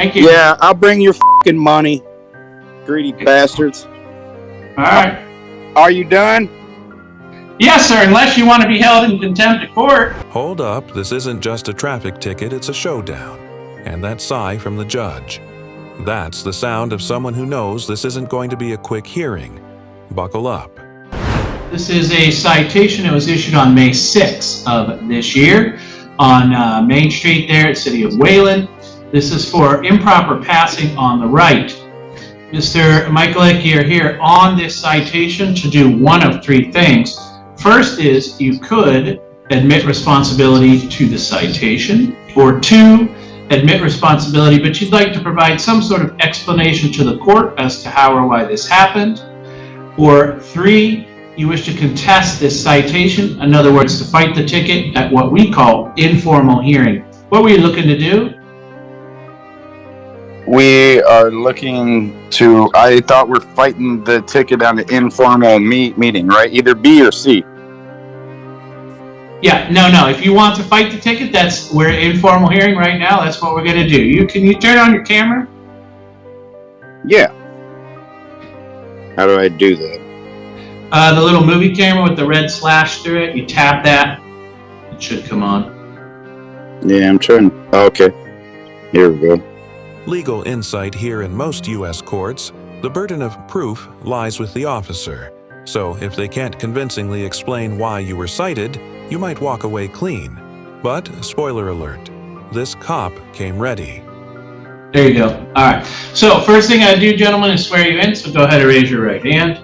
Thank you. Yeah, I'll bring your fucking money, greedy bastards. All right. Are you done? Yes, sir, unless you want to be held in contempt of court. Hold up, this isn't just a traffic ticket, it's a showdown. And that sigh from the judge. That's the sound of someone who knows this isn't going to be a quick hearing. Buckle up. This is a citation that was issued on May 6th of this year on Main Street there at the city of Wayland. This is for improper passing on the right. Mr. Michaelek, you're here on this citation to do one of three things. First is you could admit responsibility to the citation, or two, admit responsibility, but you'd like to provide some sort of explanation to the court as to how or why this happened, or three, you wish to contest this citation, in other words, to fight the ticket at what we call informal hearing. What were you looking to do? We are looking to, I thought we're fighting the ticket on the informal meeting, right? Either B or C. Yeah, no. If you want to fight the ticket, we're informal hearing right now. That's what we're going to do. Can you turn on your camera? Yeah. How do I do that? The little movie camera with the red slash through it. You tap that. It should come on. Yeah, I'm trying. Okay. Here we go. Legal insight here in most U.S. courts, the burden of proof lies with the officer. So if they can't convincingly explain why you were cited, you might walk away clean. But, spoiler alert, this cop came ready. There you go. All right. So first thing I do, gentlemen, is swear you in. So go ahead and raise your right hand.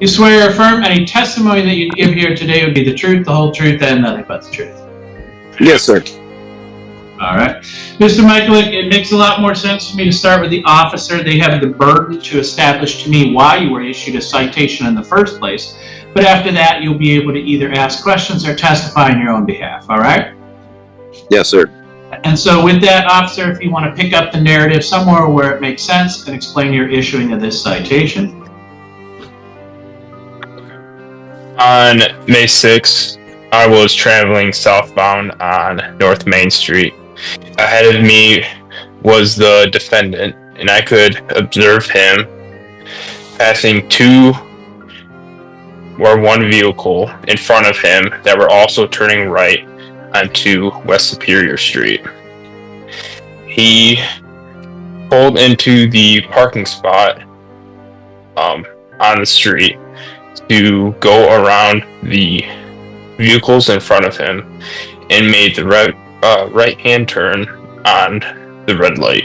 You swear or affirm any testimony that you give here today would be the truth, the whole truth, and nothing but the truth. Yes, sir. All right. Mr. Michaelek, it makes a lot more sense for me to start with the officer. They have the burden to establish to me why you were issued a citation in the first place. But after that, you'll be able to either ask questions or testify on your own behalf. All right? Yes, sir. And so with that, officer, if you want to pick up the narrative somewhere where it makes sense and explain your issuing of this citation. On May 6th, I was traveling southbound on North Main Street. Ahead of me was the defendant, and I could observe him passing one vehicle in front of him that were also turning right onto West Superior Street. He pulled into the parking spot on the street to go around the vehicles in front of him and made the right-hand turn on the red light.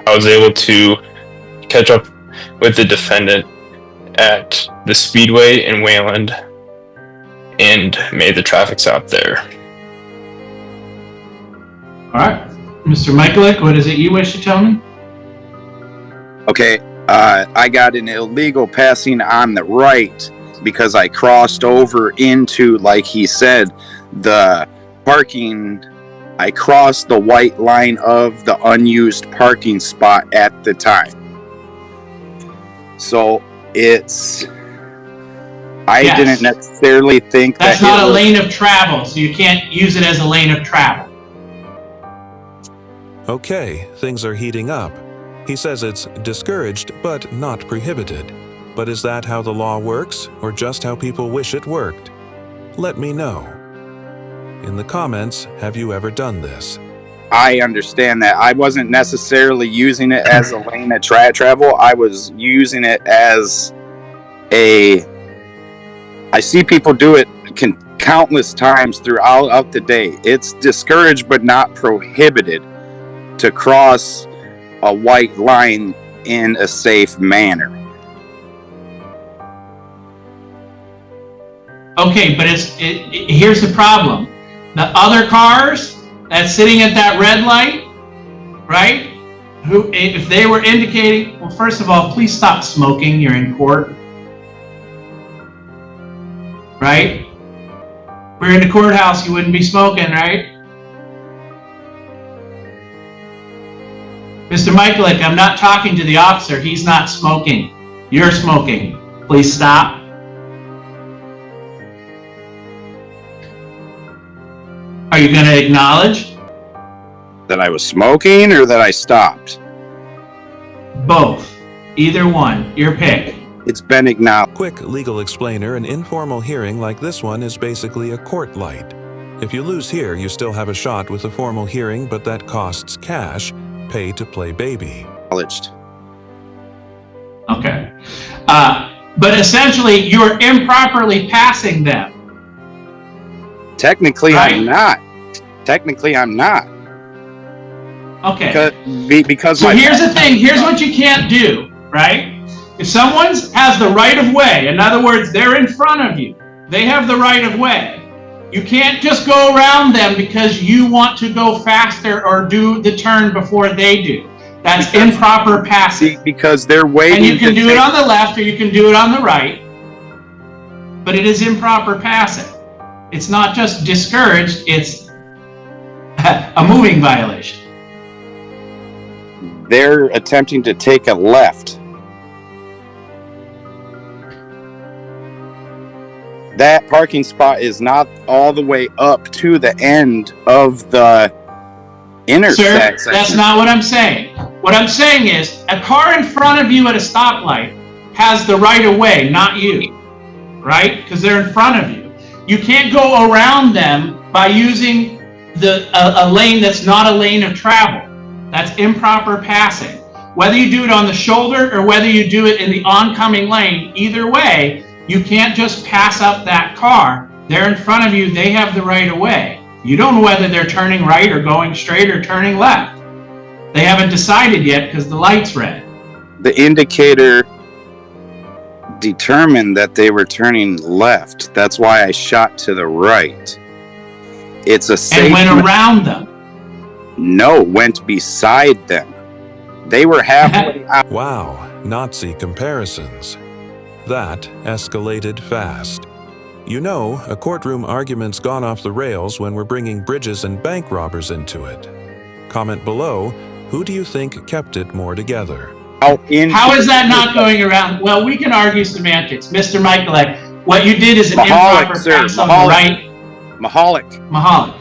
I was able to catch up with the defendant at the Speedway in Wayland and made the traffic stop there. All right. Mr. Michaelek, what is it you wish to tell me? Okay, I got an illegal passing on the right because I crossed over into, like he said, the parking. I crossed the white line of the unused parking spot at the time. So I didn't necessarily think that's not a lane of travel, so you can't use it as a lane of travel. Okay, things are heating up. He says it's discouraged but not prohibited. But is that how the law works, or just how people wish it worked? Let me know. In the comments, have you ever done this? I understand that. I wasn't necessarily using it as a lane of travel. I was using it as I see people do it countless times throughout the day. It's discouraged but not prohibited to cross a white line in a safe manner. Okay, but here's the problem. The other cars that's sitting at that red light, right? If they were indicating, well, first of all, please stop smoking. You're in court. Right? If we're in the courthouse, you wouldn't be smoking, right? Mr. Michaelek, I'm not talking to the officer. He's not smoking. You're smoking. Please stop. Are you going to acknowledge? That I was smoking or that I stopped? Both. Either one. Your pick. It's been acknowledged. Quick legal explainer, an informal hearing like this one is basically a court light. If you lose here, you still have a shot with a formal hearing, but that costs cash. Pay to play baby. Okay. But essentially, you're improperly passing them. Technically, Right? I'm not. Technically, I'm not. Okay. Because So my here's the thing. Here's what you can't do, right? If someone has the right of way, in other words, they're in front of you, they have the right of way. You can't just go around them because you want to go faster or do the turn before they do. That's improper passing. because they're waiting. And you can do it on the left or you can do it on the right, but it is improper passing. It's not just discouraged, it's a moving violation. They're attempting to take a left. That parking spot is not all the way up to the end of the intersection. Sir, that's not what I'm saying. What I'm saying is a car in front of you at a stoplight has the right of way, not you, right? Because they're in front of you. You can't go around them by using a lane that's not a lane of travel. That's improper passing. Whether you do it on the shoulder or whether you do it in the oncoming lane, either way, you can't just pass up that car. They're in front of you. They have the right of way. You don't know whether they're turning right or going straight or turning left. They haven't decided yet because the light's red. The indicator determined that they were turning left. That's why I shot to the right. It's a safe. And went around them. No, went beside them. They were halfway out. Wow, Nazi comparisons. That escalated fast. You know, a courtroom argument's gone off the rails when we're bringing bridges and bank robbers into it. Comment below, who do you think kept it more together? How is that not going around? Well, we can argue semantics. Mr. Michalek, what you did is an improper pass on the right. Mahalik.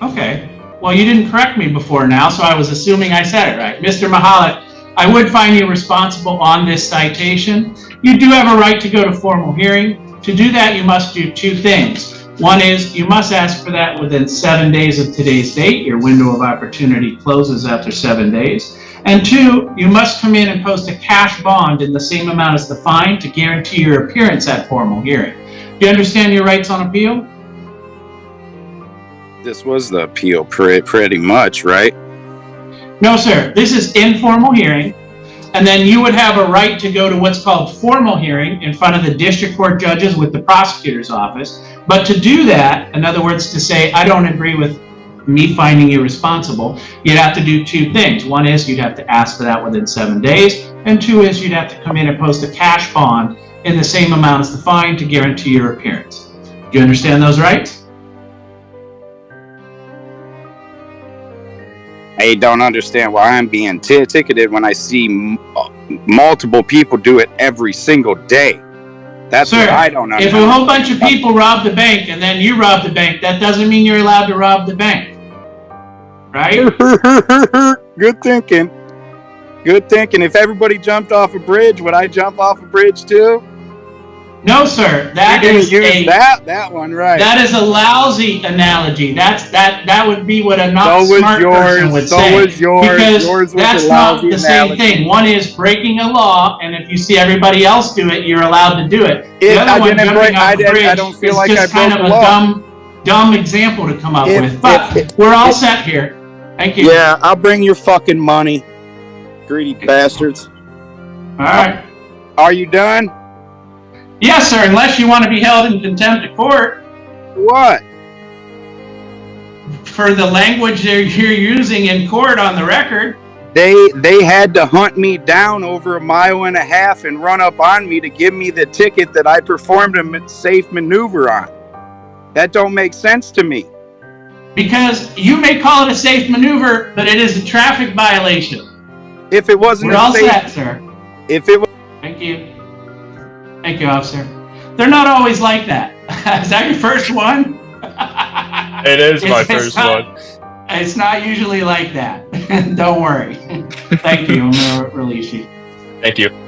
Okay. Well, you didn't correct me before now, so I was assuming I said it right. Mr. Mahalik, I would find you responsible on this citation. You do have a right to go to formal hearing. To do that, you must do two things. One is you must ask for that within 7 days of today's date. Your window of opportunity closes after 7 days. And two, you must come in and post a cash bond in the same amount as the fine to guarantee your appearance at formal hearing. Do you understand your rights on appeal? This was the appeal pretty much, right? No, sir. This is informal hearing. And then you would have a right to go to what's called formal hearing in front of the district court judges with the prosecutor's office. But to do that, in other words, to say, I don't agree with me finding you responsible, you'd have to do two things. One is you'd have to ask for that within 7 days. And two is you'd have to come in and post a cash bond in the same amount as the fine to guarantee your appearance. Do you understand those rights? I don't understand why I'm being ticketed when I see multiple people do it every single day. That's Sir, what I don't understand. If a whole bunch of people rob the bank and then you rob the bank, that doesn't mean you're allowed to rob the bank. Right? Good thinking. Good thinking. If everybody jumped off a bridge, would I jump off a bridge too? No, sir. That one, right? That is a lousy analogy. That would be what a not smart person would say. So was yours. Because yours was that's not the same thing. One is breaking a law, and if you see everybody else do it, you're allowed to do it. The other one, jumping off a bridge, I don't feel like just I kind broke of the a dumb example to come up with. But we're all set here. Thank you. Yeah, I'll bring your fucking money, greedy bastards. All right. Are you done? Yes, sir, unless you want to be held in contempt of court. What? For the language you're using in court on the record. They had to hunt me down over 1.5 miles and run up on me to give me the ticket that I performed a safe maneuver on. That don't make sense to me. Because you may call it a safe maneuver, but it is a traffic violation. If it wasn't We're a all safe, set, sir. If it was. Thank you. Thank you, officer. They're not always like that. Is that your first one? It is my first one. It's not usually like that. Don't worry. Thank you. I'm going to release you. Thank you.